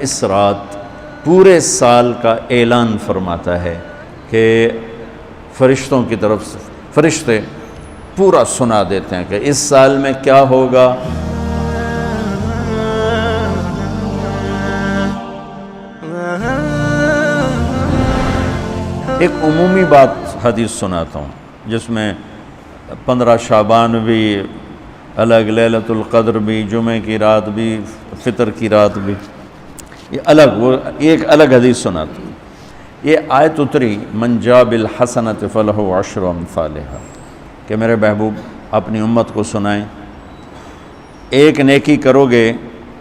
اس رات پورے سال کا اعلان فرماتا ہے کہ فرشتوں کی طرف سے فرشتے پورا سنا دیتے ہیں کہ اس سال میں کیا ہوگا. ایک عمومی بات حدیث سناتا ہوں جس میں 15 شعبان بھی الگ، لیلۃ القدر بھی، جمعہ کی رات بھی، فطر کی رات بھی، یہ الگ، وہ ایک الگ حدیث سناتا ہوں. یہ آیت اتری من جاء بالحسنۃ فلہ عشر امثالھا کہ میرے محبوب اپنی امت کو سنائیں، ایک نیکی کرو گے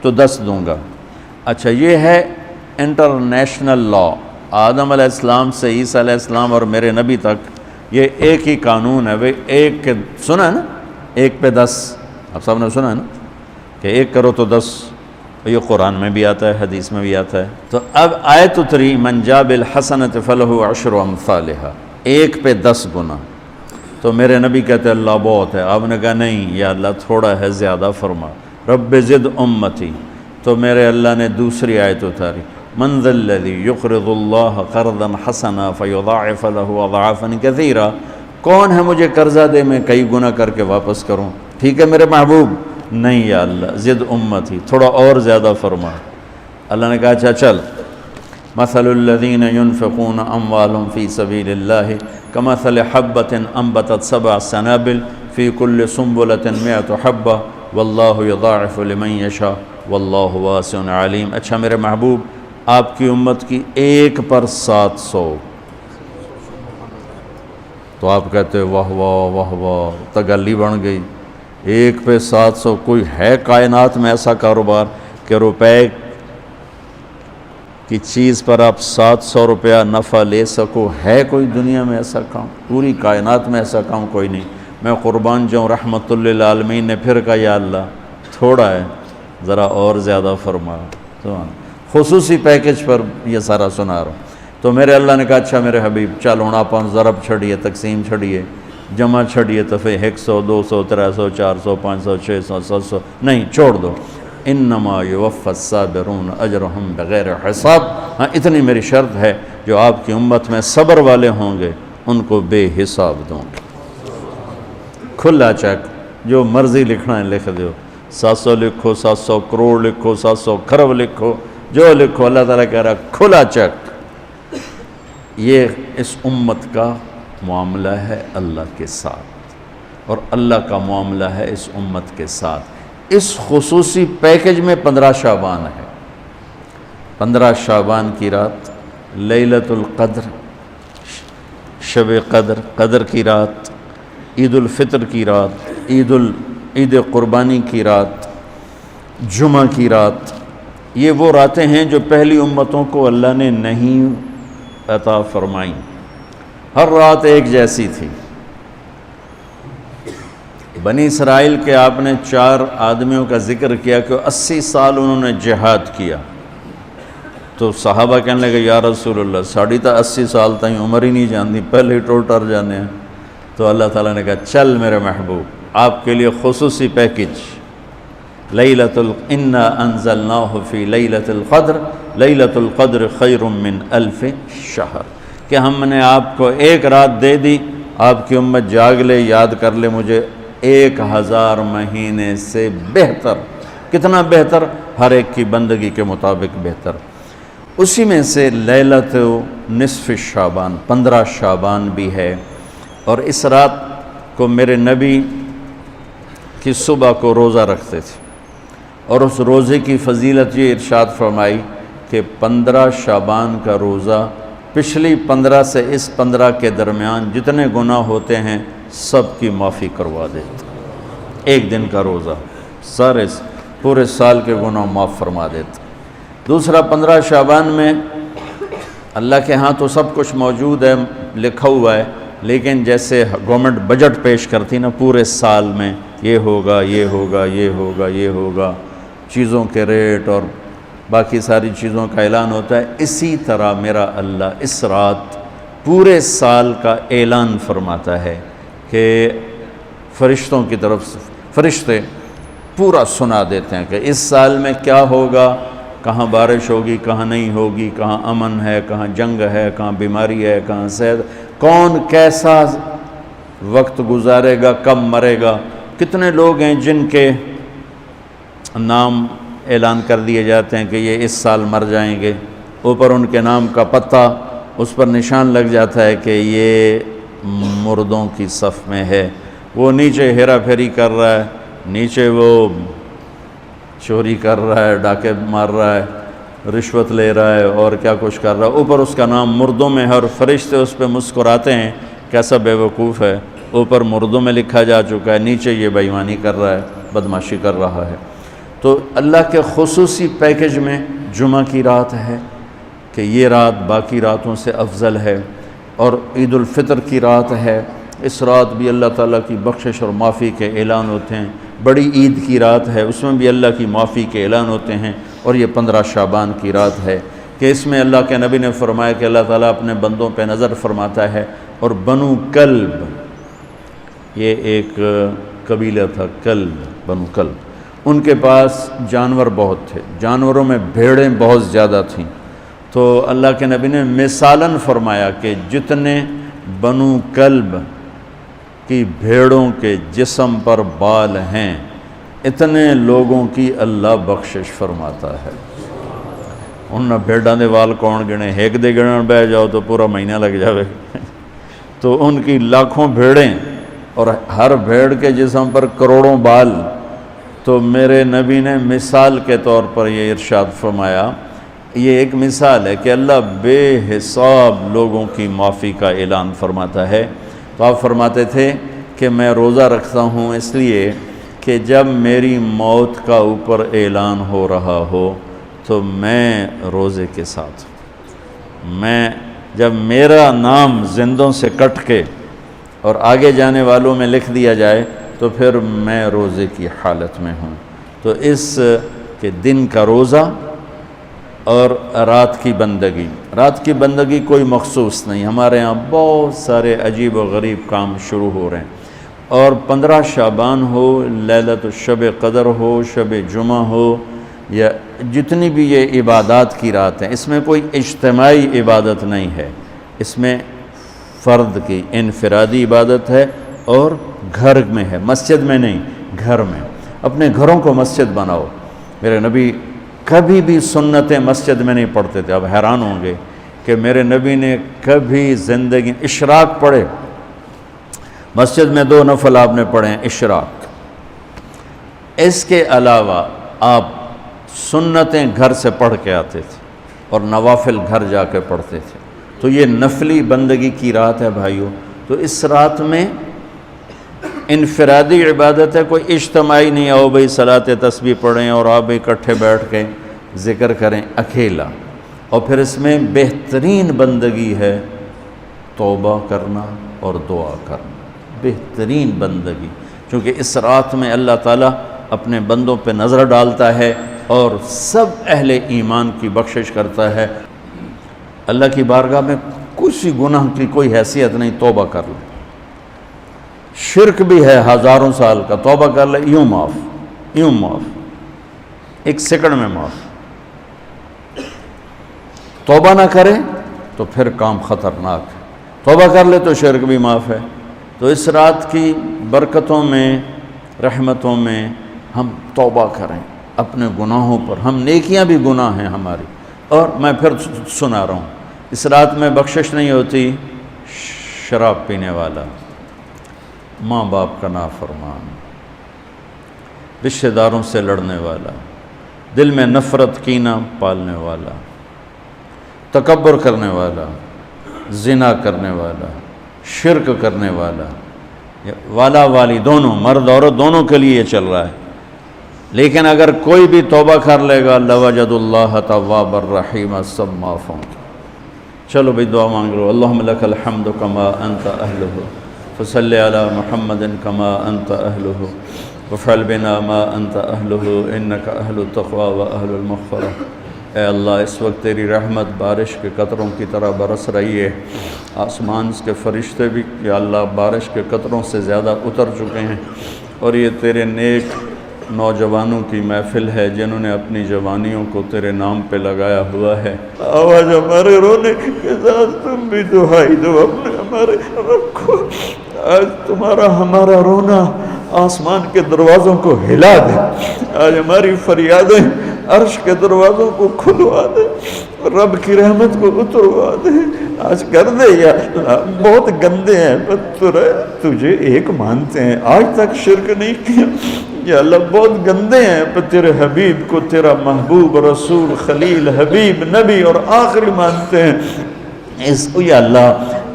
تو 10 دوں گا. اچھا، یہ ہے انٹرنیشنل لا، آدم علیہ السلام سے عیسیٰ علیہ السلام اور میرے نبی تک یہ ایک ہی قانون ہے. بھئی ایک کے سنا ہے نا، 1 پہ 10، آپ سب نے سنا ہے نا کہ 1 کرو تو 10. یہ قرآن میں بھی آتا ہے، حدیث میں بھی آتا ہے. تو اب آیت اتری من جاء بالحسنۃ فلہ عشر امثالھا، 1 پہ 10 گنا. تو میرے نبی کہتے اللہ بہت ہے. آپ نے کہا نہیں یا اللہ تھوڑا ہے، زیادہ فرما، رب زد امتی. تو میرے اللہ نے دوسری آیت اتاری من ذا الذی یقرض اللہ قرضا حسنا فیضاعف له اضعافا کثیرا، کون ہے مجھے قرضہ دے میں کئی گنا کر کے واپس کروں. ٹھیک ہے میرے محبوب، نہیں یا اللہ زد امتی، تھوڑا اور زیادہ فرما. اللہ نے کہا اچھا چل، مثل الذین ينفقون اموالهم فی سبیل اللہ کمثل حبۃ انبتت 7 سنابل فی کل سنبلۃ 100 حبۃ واللہ یضاعف لمن یشاء واللہ واسع علیم. اچھا میرے محبوب، آپ کی امت کی 1 پر 700. تو آپ کہتے واہ واہ واہ واہ، تگلی بن گئی. 1 پہ 700، کوئی ہے کائنات میں ایسا کاروبار کہ روپے کی چیز پر آپ 700 روپیہ نفع لے سکو؟ ہے کوئی دنیا میں ایسا کام؟ پوری کائنات میں ایسا کام کوئی نہیں. میں قربان جاؤں، رحمت للعالمین نے پھر کہا یا اللہ تھوڑا ہے، ذرا اور زیادہ فرما. خصوصی پیکج پر یہ سارا سنا رہا ہوں. تو میرے اللہ نے کہا اچھا میرے حبیب چل ہوں آپ ضرب چھڑیے، تقسیم چھڑیے، جمع چھڑیے، تو پھر 100 200 300 400 500 600 700 نہیں، چھوڑ دو. انما یوفی الصابرون اجرہم بغیر حساب. ہاں اتنی میری شرط ہے، جو آپ کی امت میں صبر والے ہوں گے ان کو بے حساب دوں گے. کھلا چیک، جو مرضی لکھنا ہے لکھ دو، 700 لکھو، 700 کروڑ لکھو، 700 کھرب لکھو، جو لکھو. اللہ تعالیٰ کہہ رہا کھلا چیک. یہ اس امت کا معاملہ ہے اللہ کے ساتھ، اور اللہ کا معاملہ ہے اس امت کے ساتھ. اس خصوصی پیکج میں 15 شعبان ہے. 15 شعبان کی رات، لیلۃ القدر، شب قدر، قدر کی رات، عید الفطر کی رات، عید قربانی کی رات، جمعہ کی رات. یہ وہ راتیں ہیں جو پہلی امتوں کو اللہ نے نہیں عطا فرمائیں. ہر رات ایک جیسی تھی. بنی اسرائیل کے آپ نے 4 آدمیوں کا ذکر کیا کہ 80 سال انہوں نے جہاد کیا. تو صحابہ کہنے لگے یا رسول اللہ ساڑی تا 80 سال تائیں عمر ہی نہیں جاندی، پہلے ہی ٹر جانے ہیں. تو اللہ تعالیٰ نے کہا چل میرے محبوب، آپ کے لیے خصوصی پیکج، انا انزلناہ فی لیلۃ القدر، لیلۃ القدر خیر من 1000 شہر، کہ ہم نے آپ کو 1 رات دے دی، آپ کی امت جاگ لے، یاد کر لے مجھے، 1000 مہینے سے بہتر. کتنا بہتر؟ ہر ایک کی بندگی کے مطابق بہتر. اسی میں سے لیلۃ نصف شعبان، 15 شعبان بھی ہے. اور اس رات کو میرے نبی کی صبح کو روزہ رکھتے تھے، اور اس روزے کی فضیلت یہ ارشاد فرمائی کہ 15 شعبان کا روزہ پچھلی 15 سے اس 15 کے درمیان جتنے گناہ ہوتے ہیں سب کی معافی کروا دیتا. 1 دن کا روزہ سارے پورے سال کے گناہ معاف فرما دیتا. دوسرا 15 شعبان میں اللہ کے ہاں تو سب کچھ موجود ہے، لکھا ہوا ہے، لیکن جیسے گورنمنٹ بجٹ پیش کرتی نا پورے سال میں، یہ ہوگا یہ ہوگا یہ ہوگا یہ ہوگا، چیزوں کے ریٹ اور باقی ساری چیزوں کا اعلان ہوتا ہے، اسی طرح میرا اللہ اس رات پورے سال کا اعلان فرماتا ہے کہ فرشتوں کی طرف سے فرشتے پورا سنا دیتے ہیں کہ اس سال میں کیا ہوگا، کہاں بارش ہوگی کہاں نہیں ہوگی، کہاں امن ہے کہاں جنگ ہے، کہاں بیماری ہے کہاں صحت، کون کیسا وقت گزارے گا، کب مرے گا۔ کتنے لوگ ہیں جن کے نام اعلان کر دیے جاتے ہیں کہ یہ اس سال مر جائیں گے، اوپر ان کے نام کا پتہ اس پر نشان لگ جاتا ہے کہ یہ مردوں کی صف میں ہے۔ وہ نیچے ہیرا پھیری کر رہا ہے، نیچے وہ چوری کر رہا ہے، ڈاکے مار رہا ہے، رشوت لے رہا ہے اور کیا کچھ کر رہا ہے، اوپر اس کا نام مردوں میں ہے، اور فرشتے اس پہ مسکراتے ہیں کیسا بے وقوف ہے، اوپر مردوں میں لکھا جا چکا ہے، نیچے یہ بے ایمانی کر رہا ہے، بدمعاشی کر رہا ہے۔ تو اللہ کے خصوصی پیکج میں جمعہ کی رات ہے کہ یہ رات باقی راتوں سے افضل ہے، اور عید الفطر کی رات ہے، اس رات بھی اللہ تعالیٰ کی بخشش اور معافی کے اعلان ہوتے ہیں۔ بڑی عید کی رات ہے، اس میں بھی اللہ کی معافی کے اعلان ہوتے ہیں، اور یہ 15 شعبان کی رات ہے کہ اس میں اللہ کے نبی نے فرمایا کہ اللہ تعالیٰ اپنے بندوں پہ نظر فرماتا ہے، اور بنو کلب، یہ ایک قبیلہ تھا کلب، بنو کلب، ان کے پاس جانور بہت تھے، جانوروں میں بھیڑیں بہت زیادہ تھیں، تو اللہ کے نبی نے مثالاً فرمایا کہ جتنے بنو کلب کی بھیڑوں کے جسم پر بال ہیں اتنے لوگوں کی اللہ بخشش فرماتا ہے۔ انہاں بھیڑاں دے وال کون گنے، ایک دے گنن بہ جاؤ تو پورا مہینہ لگ جاوے، تو ان کی لاکھوں بھیڑیں اور ہر بھیڑ کے جسم پر کروڑوں بال۔ تو میرے نبی نے مثال کے طور پر یہ ارشاد فرمایا، یہ ایک مثال ہے کہ اللہ بے حساب لوگوں کی معافی کا اعلان فرماتا ہے۔ تو آپ فرماتے تھے کہ میں روزہ رکھتا ہوں اس لیے کہ جب میری موت کا اوپر اعلان ہو رہا ہو تو میں روزے کے ساتھ، میں جب میرا نام زندوں سے کٹ کے اور آگے جانے والوں میں لکھ دیا جائے تو پھر میں روزے کی حالت میں ہوں۔ تو اس کے دن کا روزہ اور رات کی بندگی، رات کی بندگی کوئی مخصوص نہیں، ہمارے ہاں بہت سارے عجیب و غریب کام شروع ہو رہے ہیں، اور 15 شعبان ہو، لیلۃ الشب قدر ہو، شب جمعہ ہو، یا جتنی بھی یہ عبادات کی رات ہیں، اس میں کوئی اجتماعی عبادت نہیں ہے، اس میں فرد کی انفرادی عبادت ہے اور گھر میں ہے، مسجد میں نہیں، گھر میں۔ اپنے گھروں کو مسجد بناؤ۔ میرے نبی کبھی بھی سنتیں مسجد میں نہیں پڑھتے تھے، اب حیران ہوں گے کہ میرے نبی نے کبھی زندگی اشراق پڑھے، مسجد میں 2 نفل آپ نے پڑھے ہیں اشراق، اس کے علاوہ آپ سنتیں گھر سے پڑھ کے آتے تھے اور نوافل گھر جا کے پڑھتے تھے۔ تو یہ نفلی بندگی کی رات ہے بھائیو۔ تو اس رات میں انفرادی عبادت ہے، کوئی اجتماعی نہیں، آؤ بھئی صلاۃ تسبیح پڑھیں اور آپ اکٹھے بیٹھ کے ذکر کریں، اکیلا۔ اور پھر اس میں بہترین بندگی ہے توبہ کرنا اور دعا کرنا، بہترین بندگی، کیونکہ اس رات میں اللہ تعالیٰ اپنے بندوں پہ نظر ڈالتا ہے اور سب اہل ایمان کی بخشش کرتا ہے۔ اللہ کی بارگاہ میں کسی گناہ کی کوئی حیثیت نہیں، توبہ کر لیں، شرک بھی ہے ہزاروں سال کا، توبہ کر لے یوں معاف، 1 سیکنڈ میں معاف۔ توبہ نہ کرے تو پھر کام خطرناک ہے، توبہ کر لے تو شرک بھی معاف ہے۔ تو اس رات کی برکتوں میں، رحمتوں میں ہم توبہ کریں اپنے گناہوں پر، ہم نیکیاں بھی گناہ ہیں ہماری۔ اور میں پھر سنا رہا ہوں، اس رات میں بخشش نہیں ہوتی شراب پینے والا، ماں باپ کا نافرمان، رشتہ داروں سے لڑنے والا، دل میں نفرت کینہ پالنے والا، تکبر کرنے والا، زنا کرنے والا، شرک کرنے والا والی دونوں، مرد عورت دونوں کے لیے یہ چل رہا ہے۔ لیکن اگر کوئی بھی توبہ کر لے گا لوجد اللہ تواب الرحیم، سب معاف ہوں گے۔ چلو بھئی دعا مانگ لو۔ اللہم لک الحمد کما انت اہلہ، فصلی علی محمد کما انت اہلہ، وفعل بنا ما انت اہلہ، انک اہل التقوی و اہل المغفرہ۔ اے اللہ اس وقت تیری رحمت بارش کے قطروں کی طرح برس رہی ہے، آسمان کے فرشتے بھی یا اللہ بارش کے قطروں سے زیادہ اتر چکے ہیں، اور یہ تیرے نیک نوجوانوں کی محفل ہے جنہوں نے اپنی جوانیوں کو تیرے نام پہ لگایا ہوا ہے۔ آواز ہمارے رونے کے ساتھ تم بھی دعائی دو اپنے ہمارے رب کو۔ آج تمہارا ہمارا رونا آسمان کے دروازوں کو ہلا دے، آج ہماری فریادیں عرش کے دروازوں کو کھلوا دے، رب کی رحمت کو اتروا دے۔ آج کر دے یا اللہ، بہت گندے ہیں پر تجھے ایک مانتے ہیں، آج تک شرک نہیں کیا یا اللہ، بہت گندے ہیں پر تیرے حبیب کو تیرا محبوب رسول خلیل حبیب نبی اور آخری مانتے ہیں۔ اس کو یا اللہ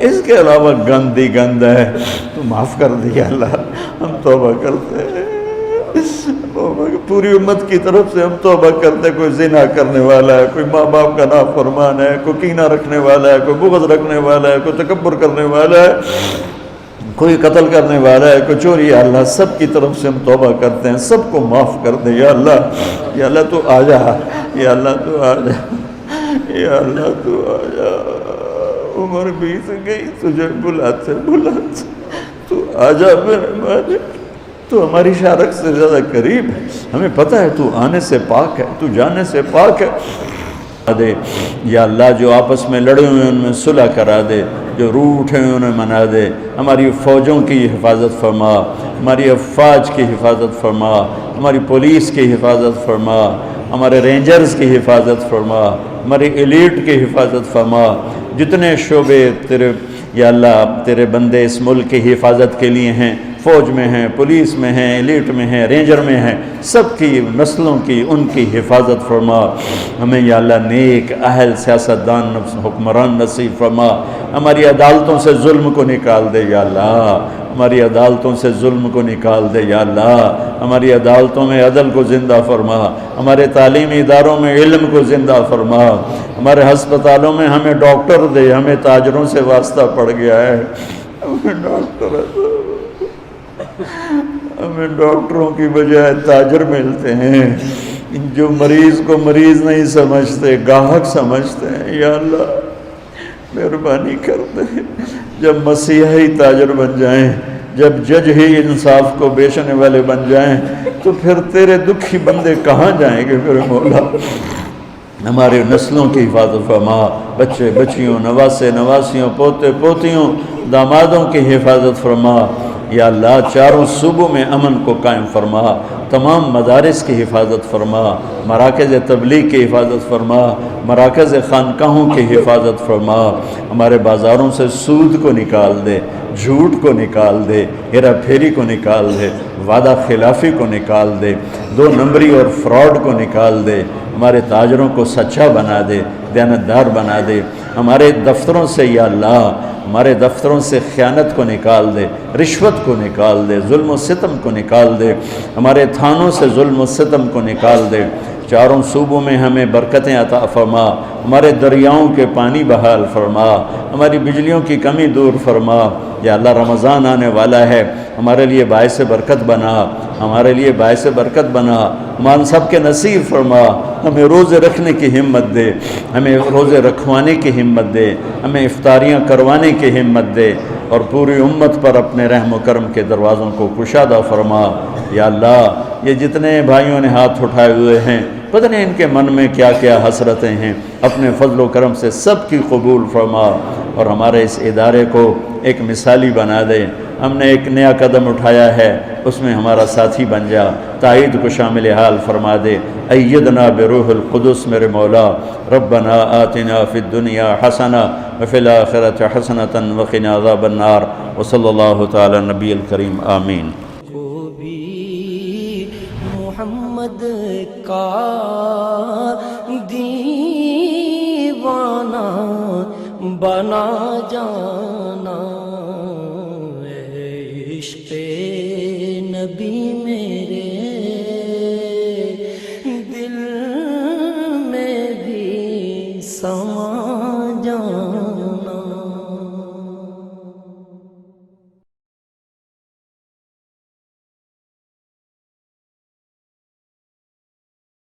اس کے علاوہ گند ہی گند ہے، تو معاف کر دے یا اللہ، ہم توبہ کرتے ہیں، پوری امت کی طرف سے ہم توبہ کرتے ہیں۔ کوئی زنا کرنے والا ہے، کوئی ماں باپ کا نافرمان ہے، کوئی کینہ رکھنے والا ہے، کوئی بغض رکھنے والا ہے، کوئی تکبر کرنے والا ہے، کوئی قتل کرنے والا ہے، کوئی چوری، یا اللہ سب کی طرف سے ہم توبہ کرتے ہیں، سب کو معاف کر دے یا اللہ۔ یا اللہ تو آ جا، یا اللہ تو آ جا، یا اللہ تو آ جا۔ عمر بیت گئی، تجھے بلاتے بلاتے تو آ جا میرے مالک، تو ہماری شارک سے زیادہ قریب ہے، ہمیں پتہ ہے تو آنے سے پاک ہے، تو جانے سے پاک ہے۔ دے یا اللہ جو آپس میں لڑے ہوئے ان میں صلح کرا دے، جو روٹھے ہوئے انہیں منا دے، ہماری فوجوں کی حفاظت فرما، ہماری افواج کی حفاظت فرما، ہماری پولیس کی حفاظت فرما، ہمارے رینجرز کی حفاظت فرما، ہماری ایلیٹ کی حفاظت فرما، جتنے شعبے تیرے یا اللہ تیرے بندے اس ملک کی حفاظت کے لیے ہیں، فوج میں ہیں، پولیس میں ہیں، ایلیٹ میں ہیں، رینجر میں ہیں، سب کی نسلوں کی ان کی حفاظت فرما۔ ہمیں یا اللہ نیک اہل سیاستدان حکمران نصیب فرما، ہماری عدالتوں سے ظلم کو نکال دے یا اللہ، ہماری عدالتوں سے ظلم کو نکال دے یا اللہ، ہماری عدالتوں میں عدل کو زندہ فرما، ہمارے تعلیمی اداروں میں علم کو زندہ فرما، ہمارے ہسپتالوں میں ہمیں ڈاکٹر دے، ہمیں تاجروں سے واسطہ پڑ گیا ہے، ہمیں ڈاکٹروں کی بجائے تاجر ملتے ہیں، جو مریض کو مریض نہیں سمجھتے گاہک سمجھتے ہیں۔ یا اللہ مہربانی کر دے، جب مسیحی تاجر بن جائیں، جب جج ہی انصاف کو بیچنے والے بن جائیں، تو پھر تیرے دکھی بندے کہاں جائیں گے میرے مولا؟ ہمارے نسلوں کی حفاظت فرما، بچے بچیوں، نواسے نواسیوں، پوتے پوتیوں، دامادوں کی حفاظت فرما۔ یا اللہ چاروں صوبوں میں امن کو قائم فرما، تمام مدارس کی حفاظت فرما، مراکز تبلیغ کی حفاظت فرما، مراکز خانقاہوں کی حفاظت فرما، ہمارے بازاروں سے سود کو نکال دے، جھوٹ کو نکال دے، ہیرا پھیری کو نکال دے، وعدہ خلافی کو نکال دے، دو نمبری اور فراڈ کو نکال دے، ہمارے تاجروں کو سچا بنا دے، دیانتدار بنا دے، ہمارے دفتروں سے یا اللہ ہمارے دفتروں سے خیانت کو نکال دے، رشوت کو نکال دے، ظلم و ستم کو نکال دے، ہمارے تھانوں سے ظلم و ستم کو نکال دے، چاروں صوبوں میں ہمیں برکتیں عطا فرما، ہمارے دریاؤں کے پانی بحال فرما، ہماری بجلیوں کی کمی دور فرما۔ یا اللہ رمضان آنے والا ہے، ہمارے لیے باعث برکت بنا، ہمارے لیے باعث برکت بنا، ہم سب کے نصیب فرما، ہمیں روزے رکھنے کی ہمت دے، ہمیں روزے رکھوانے کی ہمت دے، ہمیں افطاریاں کروانے کی ہمت دے، اور پوری امت پر اپنے رحم و کرم کے دروازوں کو کشادہ فرما۔ یا اللہ یہ جتنے بھائیوں نے ہاتھ اٹھائے ہوئے ہیں، پتہ نہیں ان کے من میں کیا کیا حسرتیں ہیں، اپنے فضل و کرم سے سب کی قبول فرما، اور ہمارے اس ادارے کو ایک مثالی بنا دے۔ ہم نے ایک نیا قدم اٹھایا ہے، اس میں ہمارا ساتھی بن جا، تائید کو شامل حال فرما دے۔ ایدنا بروح القدس میرے مولا، ربنا آتنا فی الدنیا حسنہ وفی الآخرۃ حسنۃ وقنا عذاب النار، وصلی اللہ تعالی نبی الکریم، آمین۔ کو بھی محمد کا دیوانہ بنا جا